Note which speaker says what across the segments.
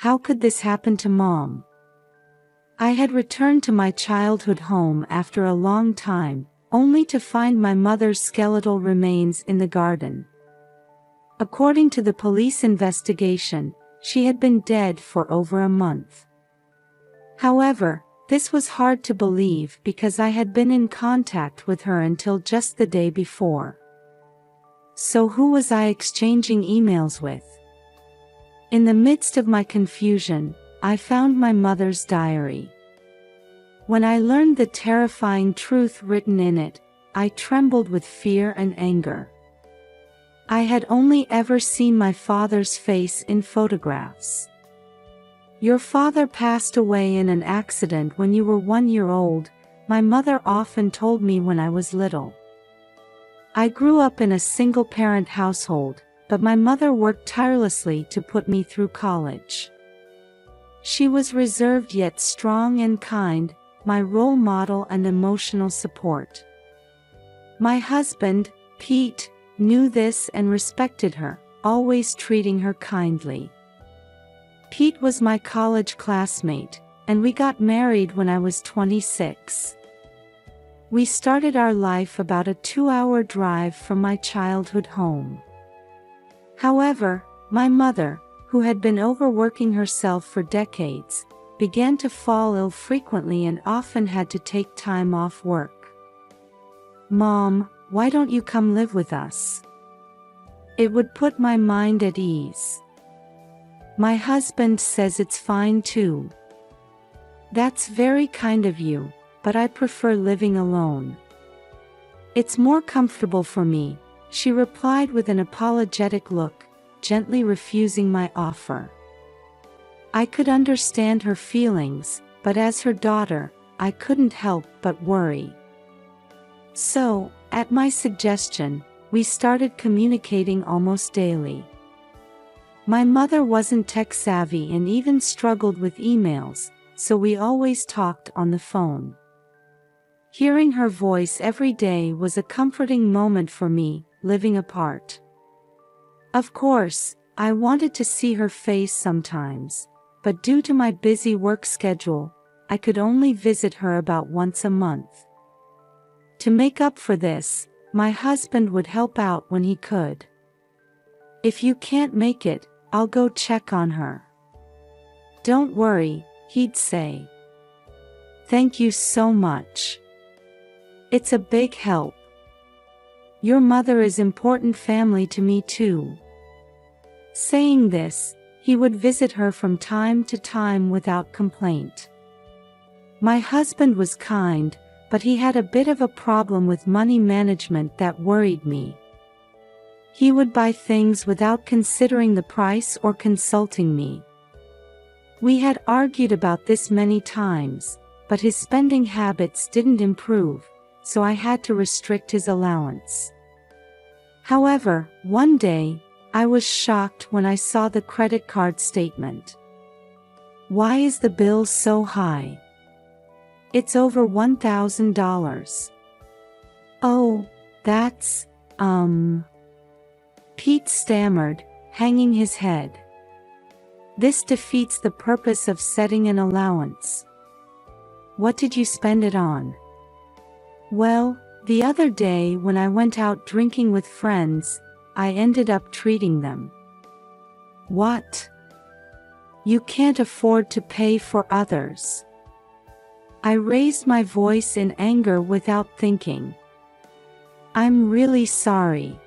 Speaker 1: How could this happen to Mom? I had returned to my childhood home after a long time, only to find my mother's skeletal remains in the garden. According to the police investigation, she had been dead for over a month. However, this was hard to believe because I had been in contact with her until just the day before. So who was I exchanging emails with? In the midst of my confusion, I found my mother's diary. When I learned the terrifying truth written in it, I trembled with fear and anger. I had only ever seen my father's face in photographs. "Your father passed away in an accident when you were 1 year old," my mother often told me when I was little. I grew up in a single-parent household, but my mother worked tirelessly to put me through college. She was reserved yet strong and kind, my role model and emotional support. My husband, Pete, knew this and respected her, always treating her kindly. Pete was my college classmate, and we got married when I was 26. We started our life about a 2-hour drive from my childhood home. However, my mother, who had been overworking herself for decades, began to fall ill frequently and often had to take time off work. "Mom, why don't you come live with us? It would put my mind at ease." "My husband says it's fine too." "That's very kind of you, but I prefer living alone." "It's more comfortable for me," she replied with an apologetic look, gently refusing my offer. I could understand her feelings, but as her daughter, I couldn't help but worry. So, at my suggestion, we started communicating almost daily. My mother wasn't tech-savvy and even struggled with emails, so we always talked on the phone. Hearing her voice every day was a comforting moment for me, living apart. Of course, I wanted to see her face sometimes, but due to my busy work schedule, I could only visit her about once a month. To make up for this, my husband would help out when he could. "If you can't make it, I'll go check on her." "Don't worry," he'd say. "Thank you so much. It's a big help. Your mother is important family to me too." Saying this, he would visit her from time to time without complaint. My husband was kind, but he had a bit of a problem with money management that worried me. He would buy things without considering the price or consulting me. We had argued about this many times, but his spending habits didn't improve, so I had to restrict his allowance. However, one day, I was shocked when I saw the credit card statement. "Why is the bill so high? It's over $1,000. "Oh, that's, Pete stammered, hanging his head. "This defeats the purpose of setting an allowance. What did you spend it on?" "Well, the other day when I went out drinking with friends, I ended up treating them." "What? You can't afford to pay for others." I raised my voice in anger without thinking. "I'm really sorry.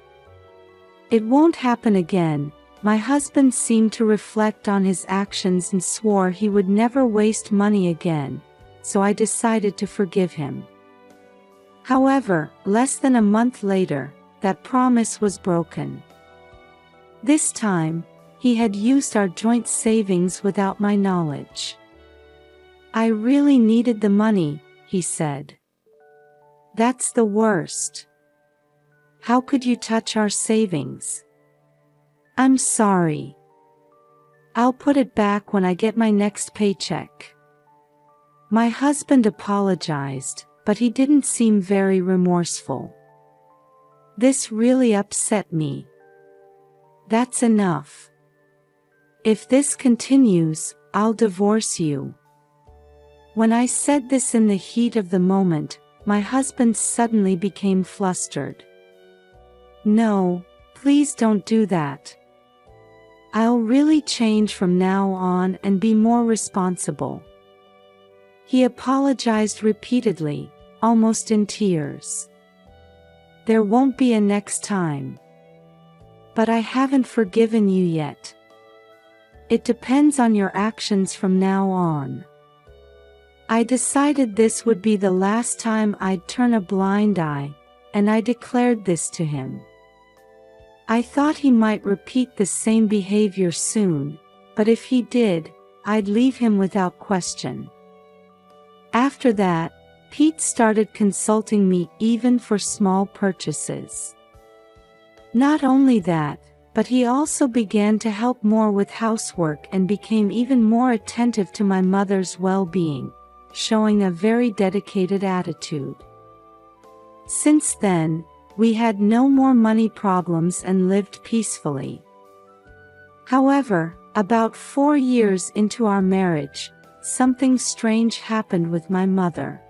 Speaker 1: It won't happen again." My husband seemed to reflect on his actions and swore he would never waste money again, so I decided to forgive him. However, less than a month later, that promise was broken. This time, he had used our joint savings without my knowledge. "I really needed the money," he said. "That's the worst. How could you touch our savings?" "I'm sorry. I'll put it back when I get my next paycheck." My husband apologized, but he didn't seem very remorseful. This really upset me. "That's enough. If this continues, I'll divorce you." When I said this in the heat of the moment, my husband suddenly became flustered. "No, please don't do that. I'll really change from now on and be more responsible." He apologized repeatedly, almost in tears. "There won't be a next time. But I haven't forgiven you yet. It depends on your actions from now on." I decided this would be the last time I'd turn a blind eye, and I declared this to him. I thought he might repeat the same behavior soon, but if he did, I'd leave him without question. After that, Pete started consulting me even for small purchases. Not only that, but he also began to help more with housework and became even more attentive to my mother's well-being, showing a very dedicated attitude. Since then, we had no more money problems and lived peacefully. However, about 4 years into our marriage, something strange happened with my mother.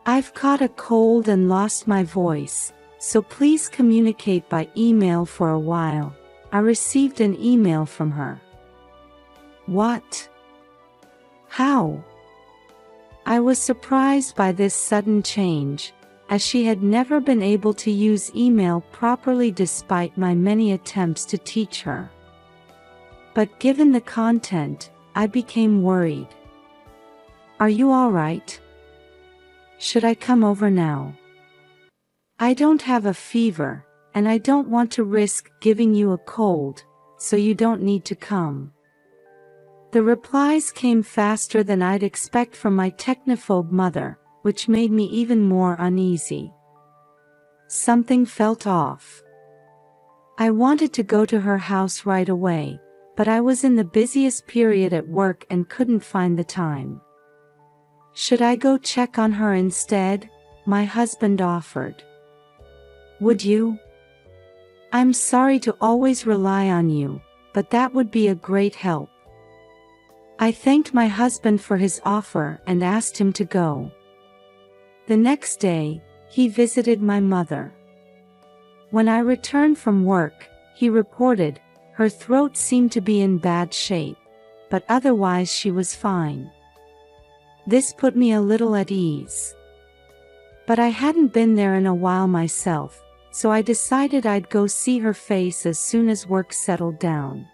Speaker 1: "I've caught a cold and lost my voice, so please communicate by email for a while," I received an email from her. What? How? I was surprised by this sudden change, as she had never been able to use email properly despite my many attempts to teach her. But given the content, I became worried. "Are you all right? Should I come over now? I don't have a fever, and I don't want to risk giving you a cold, so you don't need to come." The replies came faster than I'd expect from my technophobe mother, which made me even more uneasy. Something felt off. I wanted to go to her house right away, but I was in the busiest period at work and couldn't find the time. "Should I go check on her instead?" my husband offered. "Would you? I'm sorry to always rely on you, but that would be a great help." I thanked my husband for his offer and asked him to go. The next day, he visited my mother. When I returned from work, he reported, her throat seemed to be in bad shape, but otherwise she was fine. This put me a little at ease. But I hadn't been there in a while myself, so I decided I'd go see her face as soon as work settled down.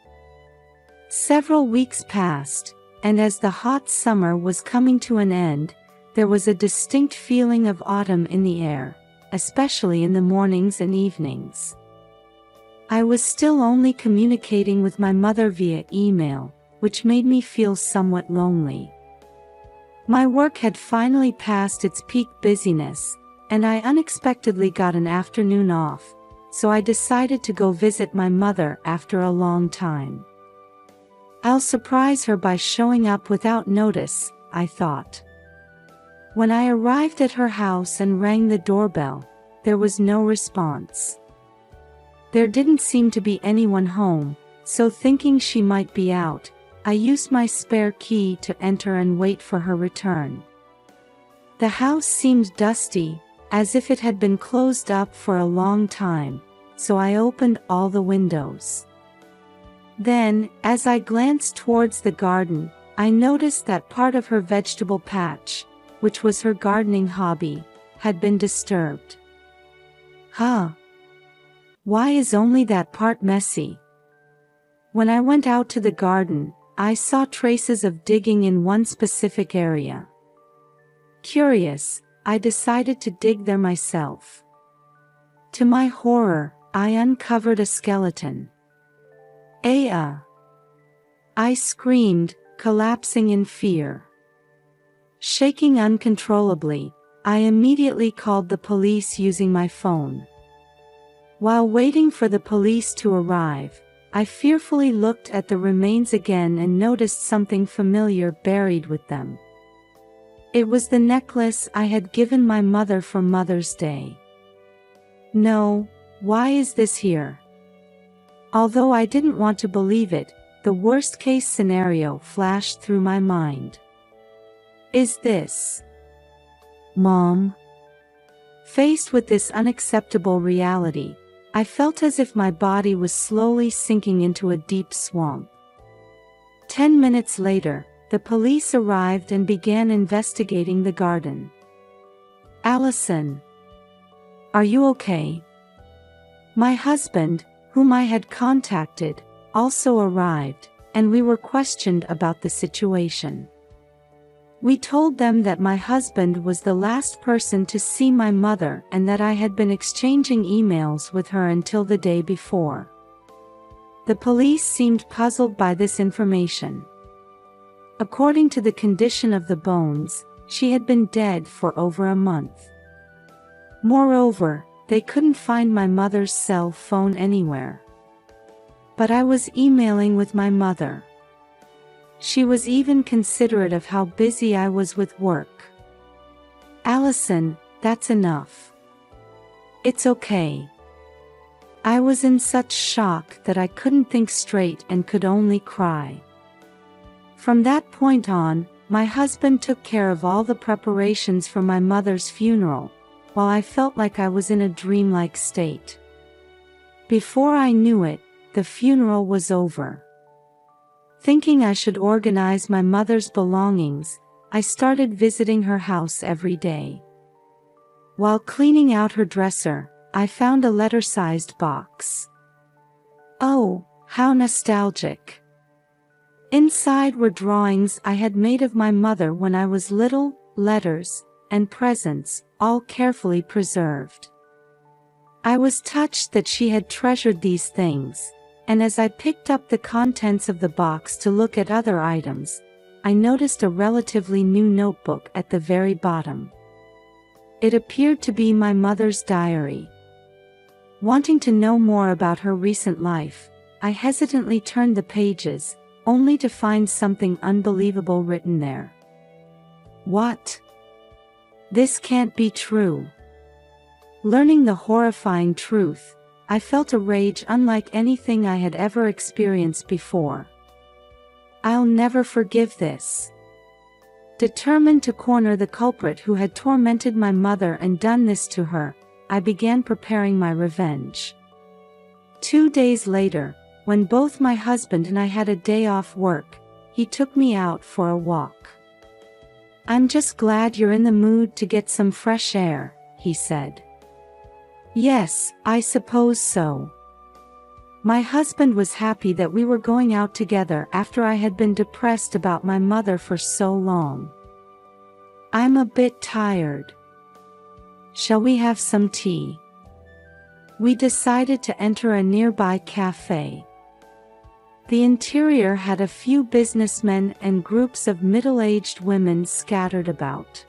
Speaker 1: Several weeks passed, and as the hot summer was coming to an end, there was a distinct feeling of autumn in the air, especially in the mornings and evenings. I was still only communicating with my mother via email, which made me feel somewhat lonely. My work had finally passed its peak busyness, and I unexpectedly got an afternoon off, so I decided to go visit my mother after a long time. I'll surprise her by showing up without notice, I thought. When I arrived at her house and rang the doorbell, there was no response. There didn't seem to be anyone home, so thinking she might be out, I used my spare key to enter and wait for her return. The house seemed dusty, as if it had been closed up for a long time, so I opened all the windows. Then, as I glanced towards the garden, I noticed that part of her vegetable patch, which was her gardening hobby, had been disturbed. Huh? Why is only that part messy? When I went out to the garden, I saw traces of digging in one specific area. Curious, I decided to dig there myself. To my horror, I uncovered a skeleton. Aya! I screamed, collapsing in fear. Shaking uncontrollably, I immediately called the police using my phone. While waiting for the police to arrive, I fearfully looked at the remains again and noticed something familiar buried with them. It was the necklace I had given my mother for Mother's Day. No, why is this here? Although I didn't want to believe it, the worst-case scenario flashed through my mind. Is this Mom? Faced with this unacceptable reality, I felt as if my body was slowly sinking into a deep swamp. 10 minutes later, the police arrived and began investigating the garden. Allison, are you okay? My husband, whom I had contacted, also arrived, and we were questioned about the situation. We told them that my husband was the last person to see my mother and that I had been exchanging emails with her until the day before. The police seemed puzzled by this information. According to the condition of the bones, she had been dead for over a month. Moreover, they couldn't find my mother's cell phone anywhere. But I was emailing with my mother. She was even considerate of how busy I was with work. Allison, that's enough. It's okay. I was in such shock that I couldn't think straight and could only cry. From that point on, my husband took care of all the preparations for my mother's funeral, while I felt like I was in a dreamlike state. Before I knew it, the funeral was over. Thinking I should organize my mother's belongings, I started visiting her house every day. While cleaning out her dresser, I found a letter-sized box. Oh, how nostalgic! Inside were drawings I had made of my mother when I was little, letters, and presents, all carefully preserved. I was touched that she had treasured these things, and as I picked up the contents of the box to look at other items, I noticed a relatively new notebook at the very bottom. It appeared to be my mother's diary. Wanting to know more about her recent life, I hesitantly turned the pages, only to find something unbelievable written there. What? This can't be true. Learning the horrifying truth, I felt a rage unlike anything I had ever experienced before. I'll never forgive this. Determined to corner the culprit who had tormented my mother and done this to her, I began preparing my revenge. 2 days later, when both my husband and I had a day off work, he took me out for a walk. "I'm just glad you're in the mood to get some fresh air," he said. Yes, I suppose so. My husband was happy that we were going out together after I had been depressed about my mother for so long. "I'm a bit tired. Shall we have some tea?" We decided to enter a nearby cafe. The interior had a few businessmen and groups of middle-aged women scattered about.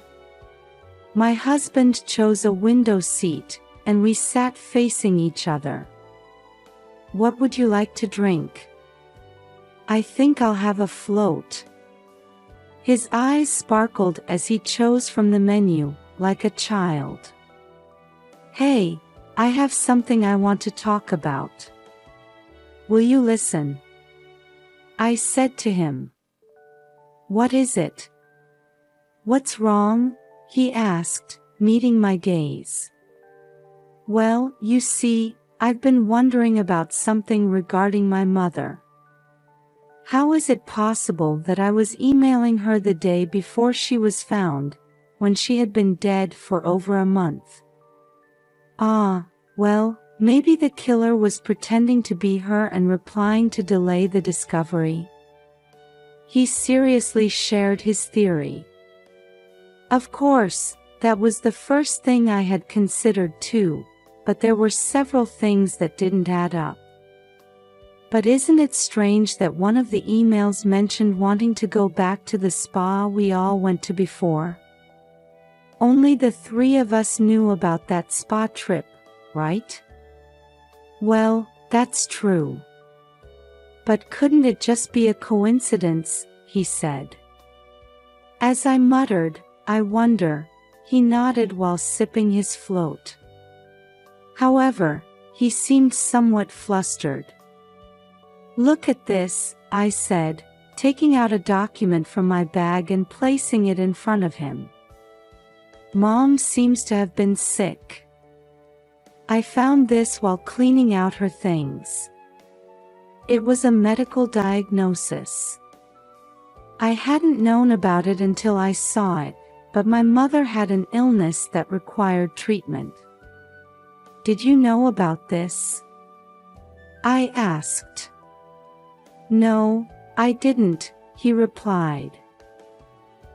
Speaker 1: My husband chose a window seat, and we sat facing each other. "What would you like to drink?" "I think I'll have a float." His eyes sparkled as he chose from the menu, like a child. "Hey, I have something I want to talk about. Will you listen?" I said to him. "What is it?" "What's wrong?" he asked, meeting my gaze. "Well, you see, I've been wondering about something regarding my mother. How is it possible that I was emailing her the day before she was found, when she had been dead for over a month? Well, maybe the killer was pretending to be her and replying to delay the discovery." He seriously shared his theory. Of course, that was the first thing I had considered too, but there were several things that didn't add up. "But isn't it strange that one of the emails mentioned wanting to go back to the spa we all went to before? Only the three of us knew about that spa trip, right?" "Well, that's true. But couldn't it just be a coincidence?" he said. As I muttered, "I wonder," he nodded while sipping his float. However, he seemed somewhat flustered. "Look at this," I said, taking out a document from my bag and placing it in front of him. Mom seems to have been sick. I found this while cleaning out her things. It was a medical diagnosis. I hadn't known about it until I saw it, but my mother had an illness that required treatment. Did you know about this? I asked. No, I didn't, he replied.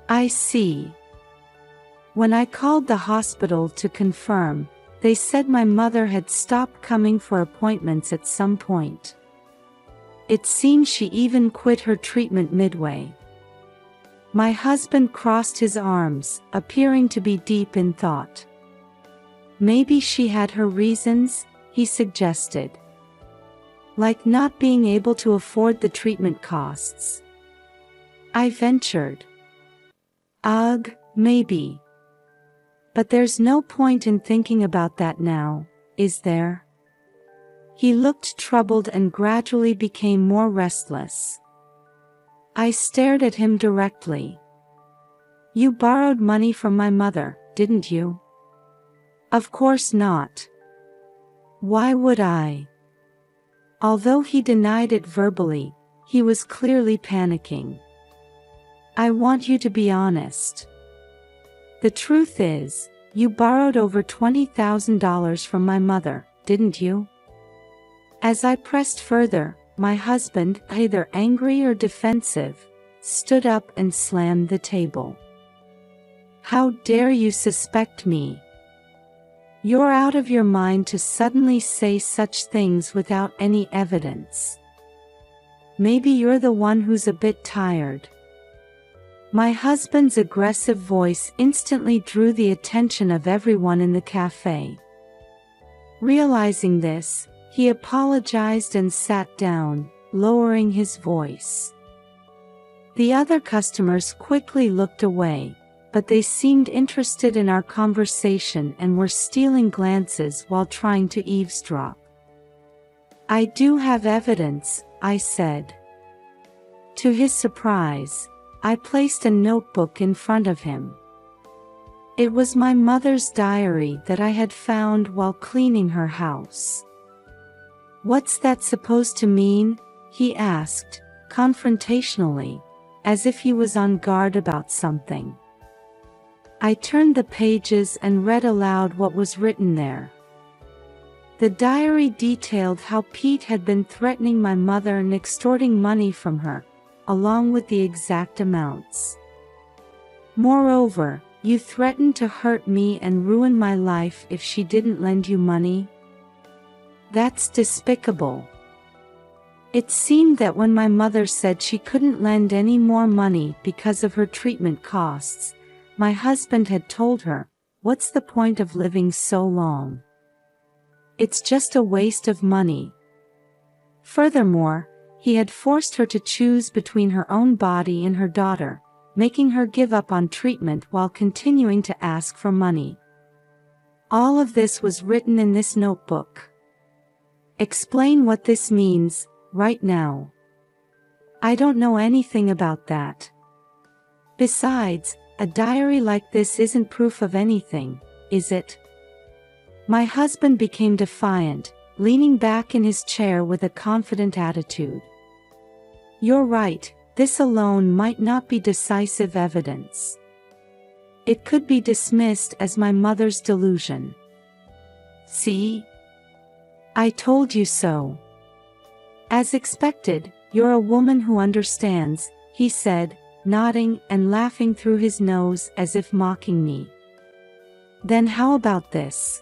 Speaker 1: I see. When I called the hospital to confirm, they said my mother had stopped coming for appointments at some point. It seems she even quit her treatment midway. My husband crossed his arms, appearing to be deep in thought. Maybe she had her reasons, he suggested. Like not being able to afford the treatment costs. I ventured. Ugh, maybe. But there's no point in thinking about that now, is there? He looked troubled and gradually became more restless. I stared at him directly. You borrowed money from my mother, didn't you? Of course not. Why would I? Although he denied it verbally, he was clearly panicking. I want you to be honest. The truth is, you borrowed over $20,000 from my mother, didn't you? As I pressed further, my husband, either angry or defensive, stood up and slammed the table. How dare you suspect me? You're out of your mind to suddenly say such things without any evidence. Maybe you're the one who's a bit tired. My husband's aggressive voice instantly drew the attention of everyone in the cafe. Realizing this, he apologized and sat down, lowering his voice. The other customers quickly looked away, but they seemed interested in our conversation and were stealing glances while trying to eavesdrop. I do have evidence, I said. To his surprise, I placed a notebook in front of him. It was my mother's diary that I had found while cleaning her house. What's that supposed to mean? He asked, confrontationally, as if he was on guard about something. I turned the pages and read aloud what was written there. The diary detailed how Pete had been threatening my mother and extorting money from her, along with the exact amounts. Moreover, you threatened to hurt me and ruin my life if she didn't lend you money? That's despicable. It seemed that when my mother said she couldn't lend any more money because of her treatment costs, my husband had told her, "What's the point of living so long? It's just a waste of money." Furthermore, he had forced her to choose between her own body and her daughter, making her give up on treatment while continuing to ask for money. All of this was written in this notebook. Explain what this means, right now. I don't know anything about that. Besides, a diary like this isn't proof of anything, is it? My husband became defiant, leaning back in his chair with a confident attitude. You're right, this alone might not be decisive evidence. It could be dismissed as my mother's delusion. See? I told you so. As expected, you're a woman who understands, he said, nodding and laughing through his nose as if mocking me. Then how about this?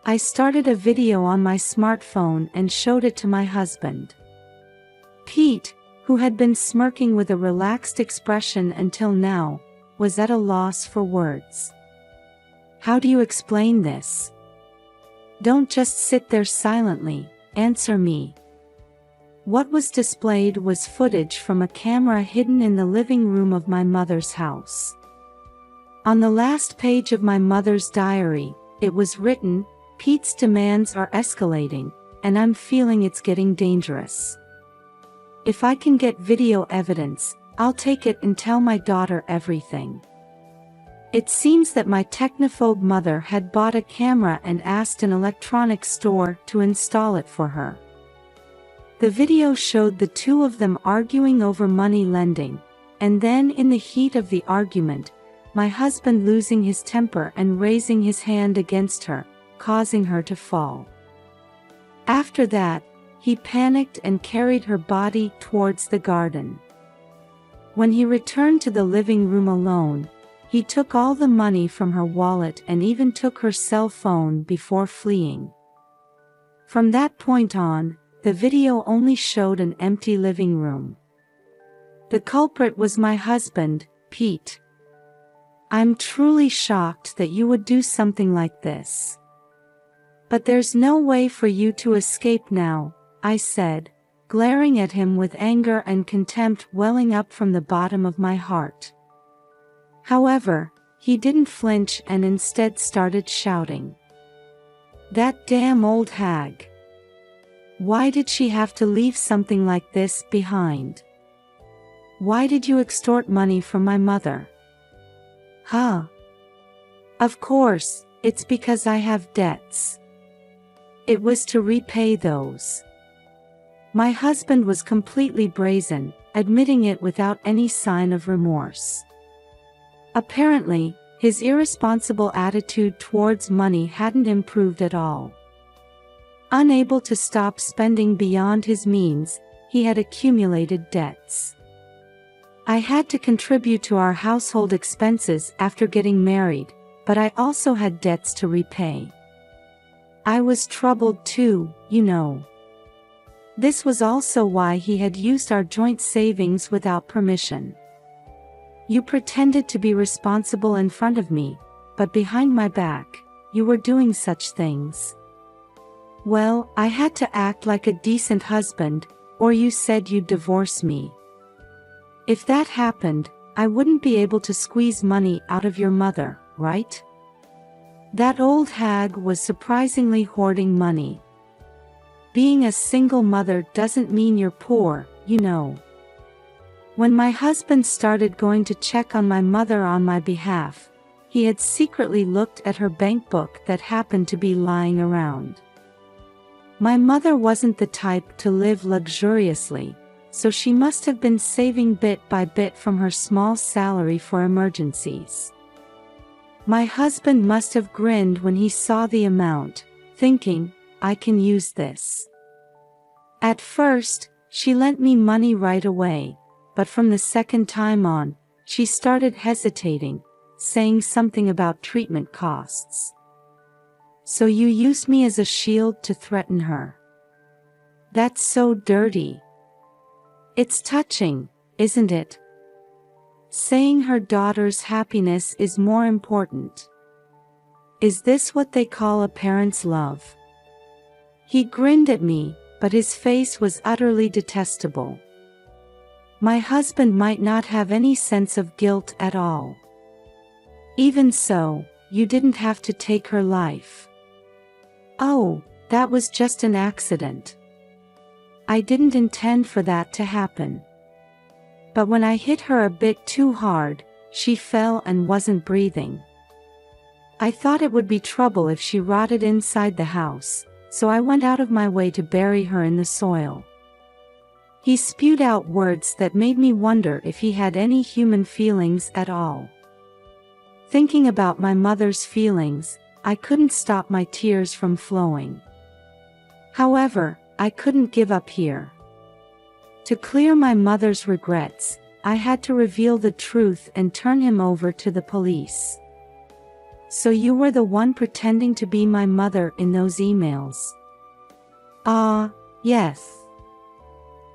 Speaker 1: I started a video on my smartphone and showed it to my husband. Pete, who had been smirking with a relaxed expression until now, was at a loss for words. How do you explain this? Don't just sit there silently, answer me. What was displayed was footage from a camera hidden in the living room of my mother's house. On the last page of my mother's diary, it was written, "Pete's demands are escalating, and I'm feeling it's getting dangerous." If I can get video evidence, I'll take it and tell my daughter everything. It seems that my technophobe mother had bought a camera and asked an electronics store to install it for her. The video showed the two of them arguing over money lending, and then in the heat of the argument, my husband losing his temper and raising his hand against her, causing her to fall. After that, he panicked and carried her body towards the garden. When he returned to the living room alone, he took all the money from her wallet and even took her cell phone before fleeing. From that point on, the video only showed an empty living room. The culprit was my husband, Pete. I'm truly shocked that you would do something like this. But there's no way for you to escape now, I said, glaring at him with anger and contempt welling up from the bottom of my heart. However, he didn't flinch and instead started shouting. That damn old hag. Why did she have to leave something like this behind? Why did you extort money from my mother? Huh? Of course, it's because I have debts. It was to repay those. My husband was completely brazen, admitting it without any sign of remorse. Apparently, his irresponsible attitude towards money hadn't improved at all. Unable to stop spending beyond his means, he had accumulated debts. I had to contribute to our household expenses after getting married, but I also had debts to repay. I was troubled too, you know. This was also why he had used our joint savings without permission. You pretended to be responsible in front of me, but behind my back, you were doing such things. Well, I had to act like a decent husband, or you said you'd divorce me. If that happened, I wouldn't be able to squeeze money out of your mother, right? That old hag was surprisingly hoarding money. Being a single mother doesn't mean you're poor, you know. When my husband started going to check on my mother on my behalf, he had secretly looked at her bank book that happened to be lying around. My mother wasn't the type to live luxuriously, so she must have been saving bit by bit from her small salary for emergencies. My husband must have grinned when he saw the amount, thinking, I can use this. At first, she lent me money right away, but from the second time on, she started hesitating, saying something about treatment costs. So you used me as a shield to threaten her. That's so dirty. It's touching, isn't it? Saying her daughter's happiness is more important. Is this what they call a parent's love? He grinned at me, but his face was utterly detestable. My husband might not have any sense of guilt at all. Even so, you didn't have to take her life. Oh, that was just an accident. I didn't intend for that to happen. But when I hit her a bit too hard, she fell and wasn't breathing. I thought it would be trouble if she rotted inside the house, so I went out of my way to bury her in the soil. He spewed out words that made me wonder if he had any human feelings at all. Thinking about my mother's feelings, I couldn't stop my tears from flowing. However, I couldn't give up here. To clear my mother's regrets, I had to reveal the truth and turn him over to the police. So you were the one pretending to be my mother in those emails? Ah, yes.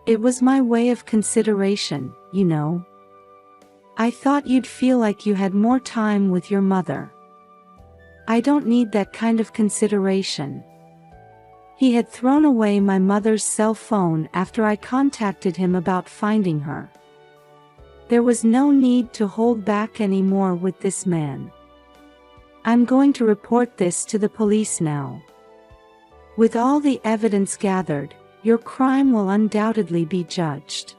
Speaker 1: It was my way of consideration, you know. I thought you'd feel like you had more time with your mother. I don't need that kind of consideration. He had thrown away my mother's cell phone after I contacted him about finding her. There was no need to hold back anymore with this man. I'm going to report this to the police now. With all the evidence gathered, your crime will undoubtedly be judged.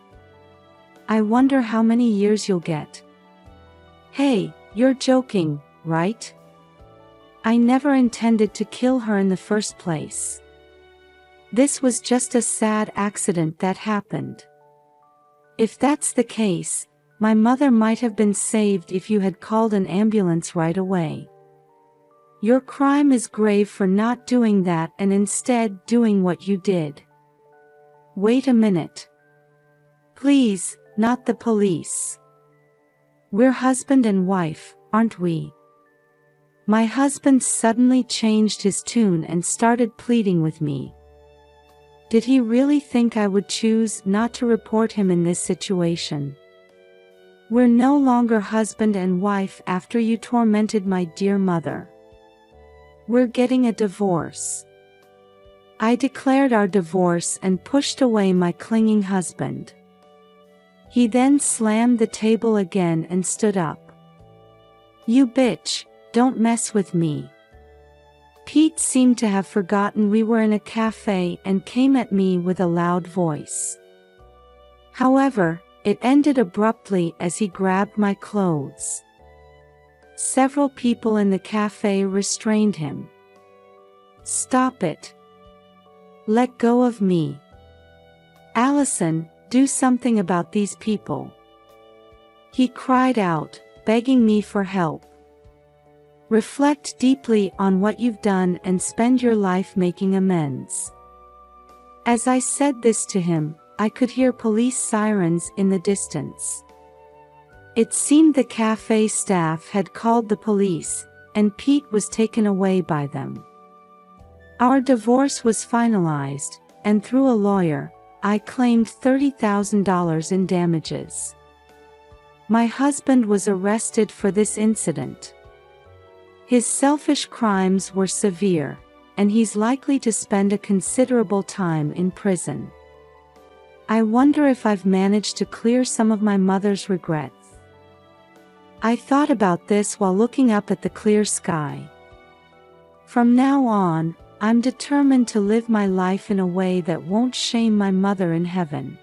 Speaker 1: I wonder how many years you'll get. Hey, you're joking, right? I never intended to kill her in the first place. This was just a sad accident that happened. If that's the case, my mother might have been saved if you had called an ambulance right away. Your crime is grave for not doing that and instead doing what you did. Wait a minute. Please, not the police. We're husband and wife, aren't we? My husband suddenly changed his tune and started pleading with me. Did he really think I would choose not to report him in this situation? We're no longer husband and wife after you tormented my dear mother. We're getting a divorce. I declared our divorce and pushed away my clinging husband. He then slammed the table again and stood up. You bitch, don't mess with me. Pete seemed to have forgotten we were in a cafe and came at me with a loud voice. However, it ended abruptly as he grabbed my clothes. Several people in the cafe restrained him. Stop it. Let go of me. Allison, do something about these people. He cried out, begging me for help. Reflect deeply on what you've done and spend your life making amends. As I said this to him, I could hear police sirens in the distance. It seemed the cafe staff had called the police, and Pete was taken away by them. Our divorce was finalized, and through a lawyer, I claimed $30,000 in damages. My husband was arrested for this incident. His selfish crimes were severe, and he's likely to spend a considerable time in prison. I wonder if I've managed to clear some of my mother's regrets. I thought about this while looking up at the clear sky. From now on, I'm determined to live my life in a way that won't shame my mother in heaven.